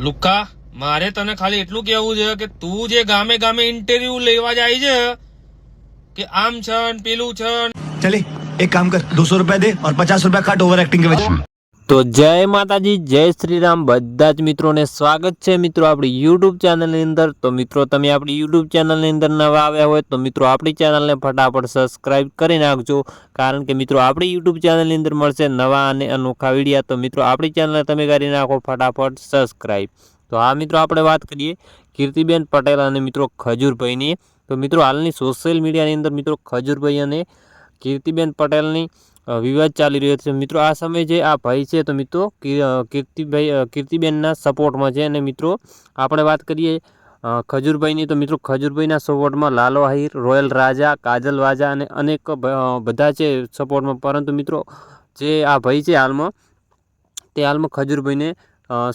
લુક્કા, મારે તને ખાલી એટલું કહેવું છે કે તું જે ગામે ગામે ઇન્ટરવ્યુ લેવા જાય છે કે આમ છે ને પેલું છે चले एक काम कर 200 रुपया दे और 50 रुपया काट ओवर एक्टिंग के वजह તો જય માતાજી, જય શ્રી રામ બધા જ મિત્રોને સ્વાગત છે મિત્રો આપણી યુટ્યુબ ચેનલની અંદર। તો મિત્રો તમે આપણી યુટ્યુબ ચેનલની અંદર નવા આવ્યા હોય તો મિત્રો આપણી ચેનલને ફટાફટ સબસ્ક્રાઇબ કરી નાખજો, કારણ કે મિત્રો આપણી યુટ્યુબ ચેનલની અંદર મળશે નવા અને અનોખા વિડીયા। તો મિત્રો આપણી ચેનલને તમે કરી નાખો ફટાફટ સબસ્ક્રાઇબ। તો આ મિત્રો આપણે વાત કરીએ કીર્તિબેન પટેલ અને મિત્રો ખજૂરભાઈની। તો મિત્રો હાલની સોશિયલ મીડિયાની અંદર મિત્રો ખજૂરભાઈ અને કીર્તિબેન પટેલની વિવાદ ચાલી રહ્યો છે મિત્રો। આ સમયે જે આ ભાઈ છે તો મિત્રો કીર્તિબેનના સપોર્ટમાં છે, અને મિત્રો આપણે વાત કરીએ ખજૂરભાઈની તો મિત્રો ખજૂરભાઈના સપોર્ટમાં લાલો આહિર, રોયલ રાજા, કાજલ વાજા અને અનેક બધા છે સપોર્ટમાં। પરંતુ મિત્રો જે આ ભાઈ છે હાલમાં ખજૂરભાઈને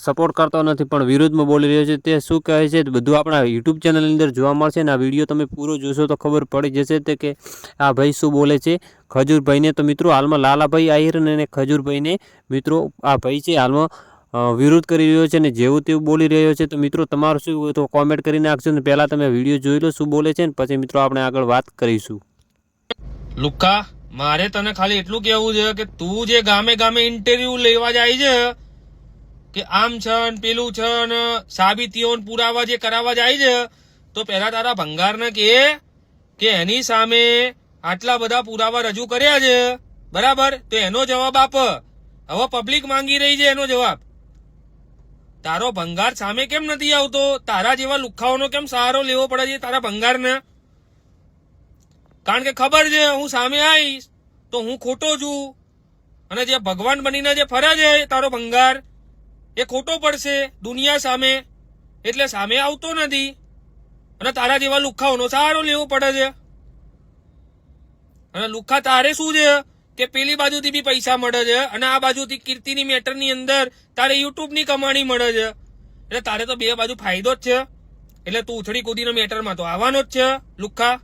સપોર્ટ કરતો નથી પણ વિરોધમાં બોલી રહ્યો છે। તે શું કહે છે બધું આપણા યુટ્યુબ ચેનલની અંદર જોવા મળશે, અને આ વિડીયો તમે પૂરો જોશો તો ખબર પડી જશે તે કે આ ભાઈ શું બોલે છે ખજૂરભાઈને। તો મિત્રો હાલમાં લાલાભાઈ આહિર અને ખજૂરભાઈને મિત્રો આ ભાઈ છે હાલમાં વિરોધ કરી રહ્યો છે અને જેવું તેવું બોલી રહ્યો છે। તો મિત્રો તમારું શું તો કોમેન્ટ કરી નાખજો, ને પહેલાં તમે વિડીયો જોઈ લો શું બોલે છે, ને પછી મિત્રો આપણે આગળ વાત કરીશું। લુક્કા, મારે તને ખાલી એટલું કહેવું છે કે તું જે ગામે ગામે ઇન્ટરવ્યુ લેવા જાય છે કે આમ છે ને પેલું છે ને સાબિતીઓ પુરાવા જે કરાવવા જાય છે, તો પહેલા તારા ભંગારને કે એની સામે આટલા બધા પુરાવા રજૂ કર્યા છે, બરાબર? તો એનો જવાબ આપ। હવે પબ્લિક માંગી રહી છે એનો જવાબ। તારો ભંગાર સામે કેમ નથી આવતો? તારા જેવા લુખ્ખાઓનો કેમ સહારો લેવો પડે છે તારા ભંગારને? કારણ કે ખબર છે હું સામે આવીશ તો હું ખોટો છું, અને જે ભગવાન બનીને જે ફરે છે તારો ભંગાર એ ખોટો પડશે દુનિયા સામે, એટલે સામે આવતો નથી, અને તારા જેવા લુખ્ખાઓનો સહારો લેવો પડે છે। અને લુખ્ખા તારે શું છે કે પેલી બાજુથી બી પૈસા મળે છે, અને આ બાજુથી કીર્તિની મેટરની અંદર તારે યુટ્યુબની કમાણી મળે છે, એટલે તારે તો બે બાજુ ફાયદો જ છે। એટલે તું ઉછળી કૂદીનો મેટરમાં તો આવવાનો જ છે લુખ્ખા।